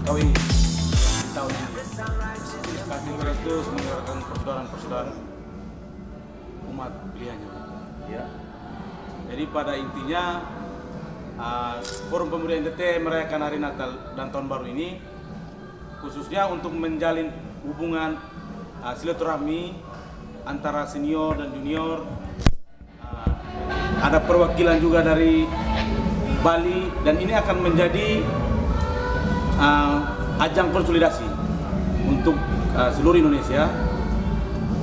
KWI di tahun ini. Kami terus menggerakkan persaudaraan umat pilihannya. Ya. Jadi pada intinya Forum Pemuda NTT merayakan Hari Natal dan Tahun Baru ini khususnya untuk menjalin hubungan silaturahmi antara senior dan junior. Ada perwakilan juga dari Bali dan ini akan menjadi ajang konsolidasi untuk seluruh Indonesia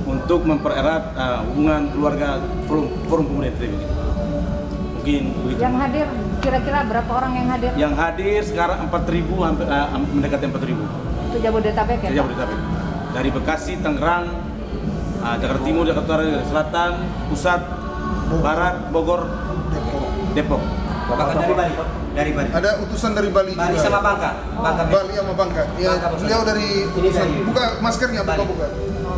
untuk mempererat hubungan keluarga Forum Pemuda NTT. Mungkin begitu. Yang hadir kira-kira berapa orang yang hadir? Yang hadir sekarang 4.000 hampir mendekati 4.000. Itu Jabodetabek ya? Jabodetabek. Dari Bekasi, Tangerang, Jakarta Timur, Jakarta Utara, Jakarta Selatan, Pusat, Barat, Bogor, Depok. Bapak dari Bali, Pak? Dari Bali. Ada utusan dari Bali juga. Bali sama Bangka. Bangka. Bali sama Bangka. Ya, beliau dari utusan. Buka maskernya, buka.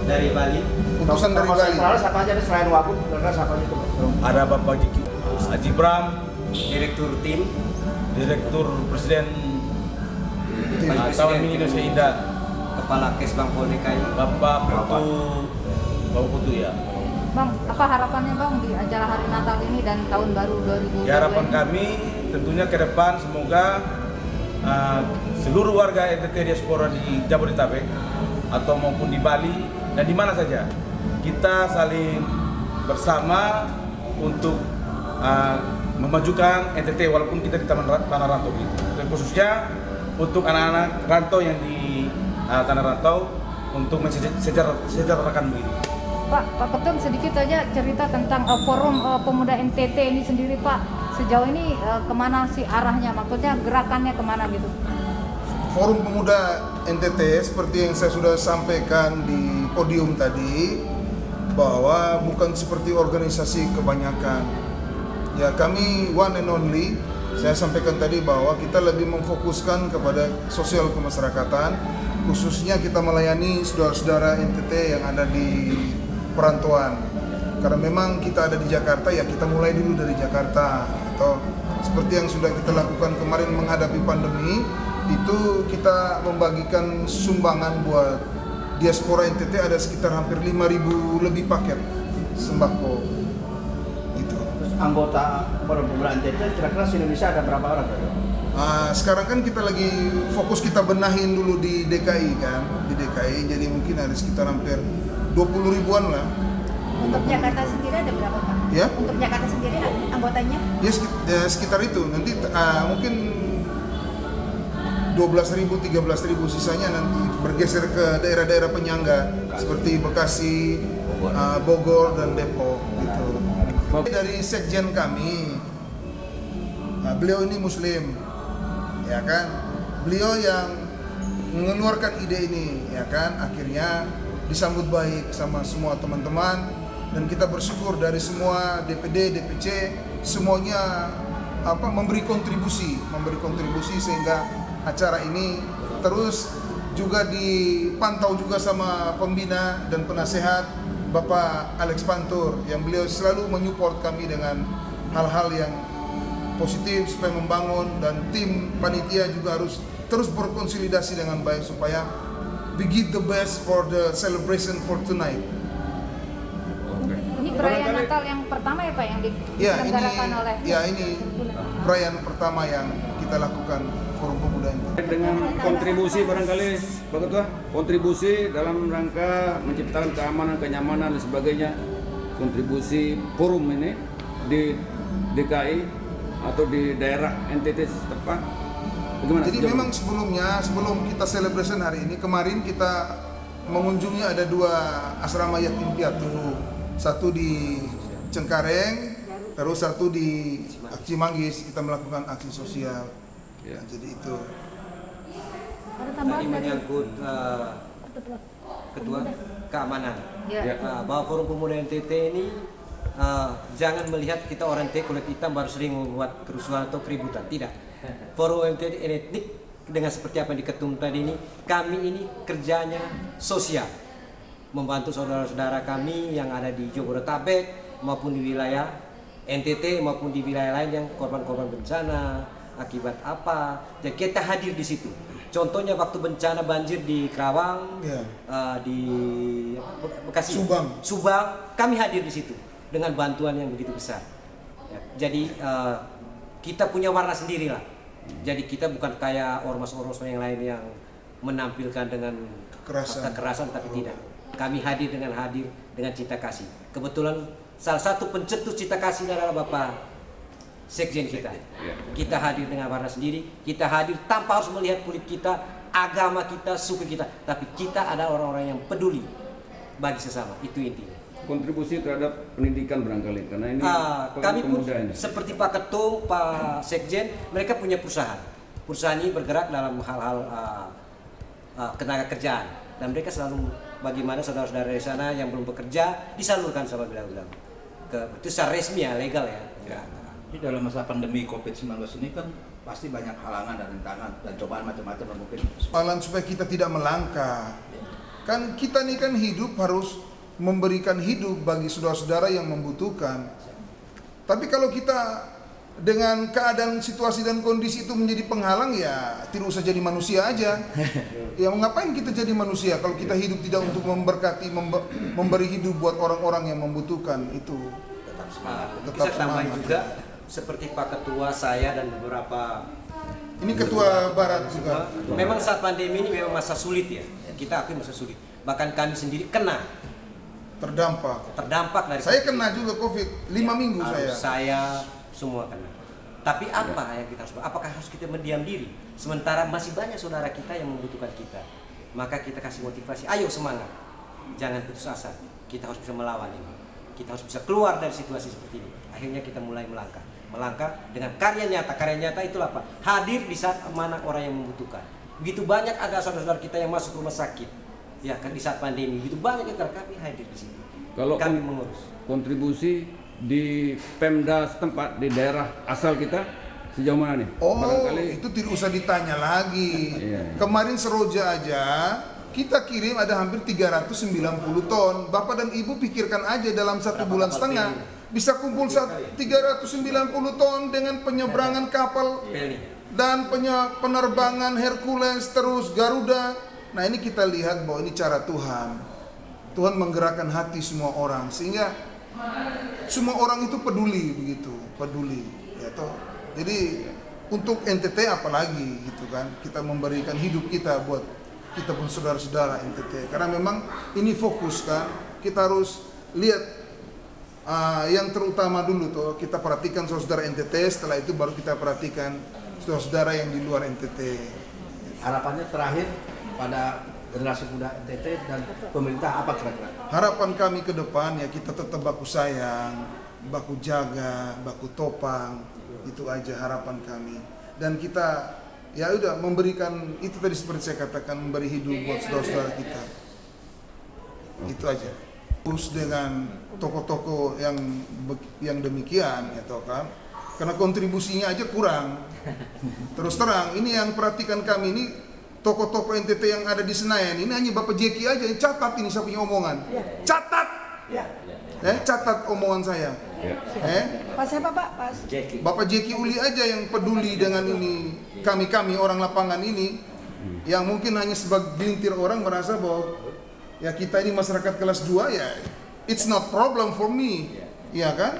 Dari Bali. Utusan dari Bali. Siapa aja selain Wagub, siapa aja tuh? Ada Bapak Haji Bram, Direktur tim. Direktur Presiden Taman Mini Indonesia Indah, Kepala Kesbang Pol DKI. Bapak Putu ya. Bang, apa harapannya Bang di acara Hari Natal ini dan Tahun Baru 2022? Ya, harapan kami tentunya ke depan semoga seluruh warga NTT diaspora di Jabodetabek atau maupun di Bali dan di mana saja kita saling bersama untuk memajukan NTT walaupun kita di Tanah Rantau gitu. Dan khususnya untuk anak-anak rantau yang di Tanah Rantau untuk mensejahterakan begitu. Pak Ketum sedikit aja cerita tentang Forum Pemuda NTT ini sendiri Pak. Sejauh ini kemana sih arahnya? Maksudnya gerakannya kemana gitu? Forum Pemuda NTT seperti yang saya sudah sampaikan di podium tadi, bahwa bukan seperti organisasi kebanyakan. Ya, kami one and only. Saya sampaikan tadi bahwa kita lebih memfokuskan kepada sosial kemasyarakatan, khususnya kita melayani saudara-saudara NTT yang ada di perantauan. Karena memang kita ada di Jakarta, ya kita mulai dulu dari Jakarta. Atau seperti yang sudah kita lakukan kemarin menghadapi pandemi, itu kita membagikan sumbangan buat diaspora NTT ada sekitar hampir 5.000 lebih paket sembako. Itu. Anggota Forum Pemuda NTT kira-kira di Indonesia ada berapa orang? Sekarang kan kita lagi fokus kita benahin dulu di DKI kan, di DKI jadi mungkin ada sekitar hampir 20 ribuan lah. Untuk Jakarta sendiri ada berapa Pak? Ya? Untuk Jakarta sendiri anggotanya? Ya sekitar itu. Nanti mungkin 12.000, 13.000 sisanya nanti bergeser ke daerah-daerah penyangga seperti Bekasi, Bogor dan Depok gitu. Dari sekjen kami, beliau ini Muslim, ya kan? Beliau yang mengeluarkan ide ini, ya kan? Akhirnya disambut baik sama semua teman-teman dan kita bersyukur dari semua DPD, DPC semuanya memberi kontribusi sehingga acara ini terus juga dipantau juga sama pembina dan penasehat Bapak Alex Pantur yang beliau selalu menyupport kami dengan hal-hal yang positif supaya membangun, dan tim panitia juga harus terus berkonsolidasi dengan baik supaya we give the best for the celebration for tonight. Ini perayaan Natal yang pertama ya Pak yang diselenggarakan oleh? Ya, ini perayaan pertama yang kita lakukan Forum Pemuda ini. Dengan kontribusi barangkali Pak Ketua, kontribusi dalam rangka menciptakan keamanan, kenyamanan dan sebagainya, kontribusi forum ini di DKI atau di daerah NTT setempat. Bagaimana? Jadi memang sebelum kita celebration hari ini, kemarin kita mengunjungi ada 2 asrama yatim piatu, satu di Cengkareng, terus satu di Cimanggis. Kita melakukan aksi sosial. Ya, jadi itu. Ada tambahan Tadi dari menyangkut Ketua keamanan. Ya. Bahwa Forum Pemuda NTT ini jangan melihat kita orang NTT kulit hitam baru sering membuat kerusuhan atau keributan. Tidak. Forum NTT dengan seperti apa yang diketum tadi ini, kami ini kerjanya sosial, membantu saudara-saudara kami yang ada di Jabodetabek maupun di wilayah NTT maupun di wilayah lain yang korban-korban bencana akibat apa. Jadi kita hadir di situ. Contohnya waktu bencana banjir di Kerawang, di Bekasi, Subang, kami hadir di situ dengan bantuan yang begitu besar. Ya, jadi kita punya warna sendiri lah. Jadi kita bukan kayak ormas-ormas yang lain yang menampilkan dengan kekerasan, tapi tidak. Kami hadir dengan cinta kasih. Kebetulan salah satu pencetus cinta kasih adalah Bapak Sekjen kita. Kita hadir dengan warna sendiri. Kita hadir tanpa harus melihat kulit kita, agama kita, suku kita, tapi kita ada orang-orang yang peduli bagi sesama. Itu intinya. Kontribusi terhadap pendidikan barangkali karena ini kami pun seperti Pak Ketum, Pak Sekjen, mereka punya perusahaan. Perusahaan ini bergerak dalam hal-hal tenaga kerjaan, dan mereka selalu bagaimana saudara-saudara di sana yang belum bekerja disalurkan sama beliau-beliau. Itu secara resmi ya, legal ya. Di dalam masa pandemi COVID-19 ini kan pasti banyak halangan dan rintangan dan cobaan macam-macam mungkin. Palan supaya kita tidak melangkah. Kan kita nih kan hidup harus memberikan hidup bagi saudara-saudara yang membutuhkan. Tapi kalau kita dengan keadaan situasi dan kondisi itu menjadi penghalang, ya tidak usah jadi manusia aja. Ya ngapain kita jadi manusia kalau kita hidup tidak untuk memberkati, memberi hidup buat orang-orang yang membutuhkan itu. Tetap semangat. Juga seperti Pak Ketua, saya dan beberapa ini Ketua Barat juga. Memang saat pandemi ini memang masa sulit ya. Kita akui masa sulit. Bahkan kami sendiri terdampak dari saya kena juga COVID 5 minggu saya semua kena. Tapi apa yang kita harus, apakah harus kita mendiam diri sementara masih banyak saudara kita yang membutuhkan kita? Maka kita kasih motivasi, ayo semangat, jangan putus asa, kita harus bisa melawan ini, kita harus bisa keluar dari situasi seperti ini. Akhirnya kita mulai melangkah dengan karya nyata itulah apa? Hadir di saat mana orang yang membutuhkan. Begitu banyak ada saudara-saudara kita yang masuk rumah sakit, ya kan di saat pandemi, begitu banyak yang kami hadir di sini. Kalau kami mengurus kontribusi di Pemda setempat di daerah asal kita sejauh mana nih? Barangkali itu tidak usah ditanya lagi. Kemarin Seroja aja kita kirim ada hampir 390 ton. Bapak dan Ibu pikirkan aja dalam 1 bulan setengah bisa kumpul 390 ton dengan penyeberangan kapal dan penerbangan Hercules terus Garuda. Nah ini kita lihat bahwa ini cara Tuhan. Tuhan menggerakkan hati semua orang sehingga semua orang itu peduli ya toh. Jadi untuk NTT apalagi gitu kan, kita memberikan hidup kita buat kita pun saudara-saudara NTT karena memang ini fokus kan, kita harus lihat yang terutama dulu tuh, kita perhatikan saudara NTT, setelah itu baru kita perhatikan saudara-saudara yang di luar NTT. Harapannya terakhir pada generasi muda NTT dan pemerintah apa kira-kira? Harapan kami ke depan ya kita tetap baku sayang, baku jaga, baku topang, itu aja harapan kami. Dan kita ya udah memberikan itu tadi seperti saya katakan, memberi hidup buat saudara-saudara kita. Itu aja. Terus dengan toko-toko yang demikian ya toh kan. Karena kontribusinya aja kurang. Terus terang, ini yang perhatikan kami ini toko-toko NTT yang ada di Senayan ini hanya Bapak Jeki aja, catat ini saya punya omongan. Catat. Catat omongan saya. Pak siapa Pak? Bapak Jeki Uli aja yang peduli dengan ini. Kami orang lapangan ini yang mungkin hanya sebagelintir orang merasa bahwa ya kita ini masyarakat kelas 2 ya it's not problem for me. Iya kan?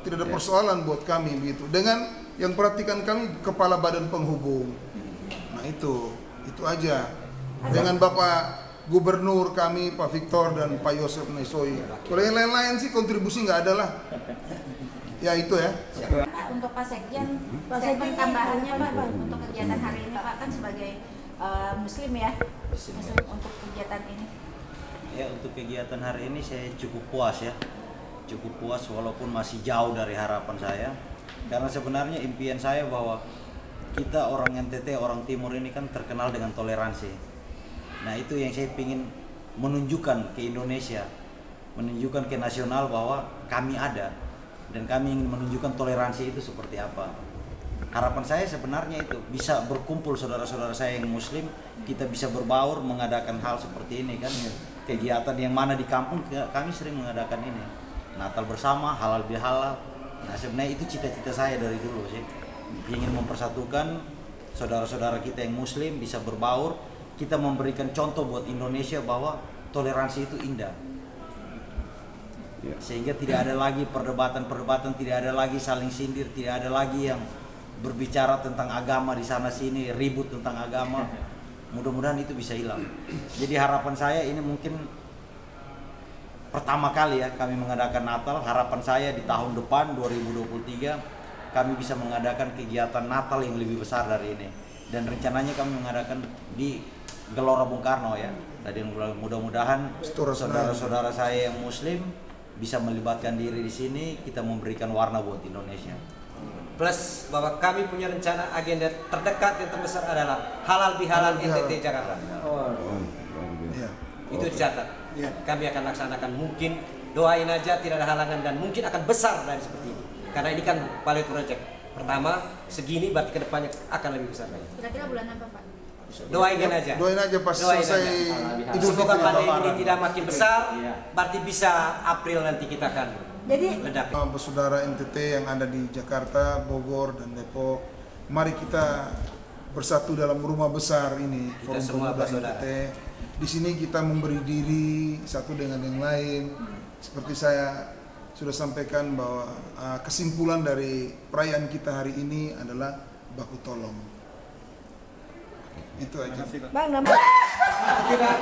Tidak ada persoalan buat kami begitu. Dengan yang perhatikan kami kepala badan penghubung. Nah itu aja. Dengan Bapak Gubernur kami, Pak Victor dan Pak Yosef Nesoi. Kalau yang lain-lain sih kontribusi nggak ada lah. Ya itu ya. Untuk Pak Sekjen, segmen tambahannya Pak untuk kegiatan hari ini Pak kan sebagai Muslim ya, Muslim untuk kegiatan ini. Ya untuk kegiatan hari ini saya cukup puas ya, cukup puas walaupun masih jauh dari harapan saya. Karena sebenarnya impian saya bahwa kita orang NTT, orang Timur ini kan terkenal dengan toleransi. Nah itu yang saya ingin menunjukkan ke Indonesia, menunjukkan ke nasional bahwa kami ada. Dan kami ingin menunjukkan toleransi itu seperti apa. Harapan saya sebenarnya itu bisa berkumpul saudara-saudara saya yang Muslim, kita bisa berbaur mengadakan hal seperti ini kan. Kegiatan yang mana di kampung kami sering mengadakan ini. Natal bersama, halal bihalal. Nah sebenarnya itu cita-cita saya dari dulu sih. ingin mempersatukan saudara-saudara kita yang muslim bisa berbaur, kita memberikan contoh buat Indonesia bahwa toleransi itu indah. Sehingga tidak ada lagi perdebatan-perdebatan, tidak ada lagi saling sindir, tidak ada lagi yang berbicara tentang agama di sana sini, ribut tentang agama. Mudah-mudahan itu bisa hilang. Jadi harapan saya ini mungkin pertama kali ya kami mengadakan Natal. Harapan saya di tahun depan 2023 kami bisa mengadakan kegiatan Natal yang lebih besar dari ini. Dan rencananya kami mengadakan di Gelora Bung Karno ya. Tadi mudah-mudahan saudara-saudara saya yang muslim bisa melibatkan diri di sini, kita memberikan warna buat Indonesia. Plus bahwa kami punya rencana agenda terdekat yang terbesar adalah halal bihalal NTT Jakarta. Itu dicatat. Kami akan laksanakan, mungkin doain aja tidak ada halangan dan mungkin akan besar dari seperti ini. Karena ini kan pilot project. Pertama segini berarti kedepannya akan lebih besar lagi. Kira-kira bulan apa Pak? Doain aja. Doain aja pas selesai Idul Semoga Fitri. pandemi ini tidak makin besar, berarti bisa April nanti kita akan ledak. Saudara NTT yang ada di Jakarta, Bogor, dan Depok, mari kita bersatu dalam rumah besar ini, Kita Forum semua Pemuda bersaudara. NTT. Di sini kita memberi diri satu dengan yang lain. Seperti saya sudah sampaikan bahwa kesimpulan dari perayaan kita hari ini adalah baku tolong. Itu aja. Bang, Tidak.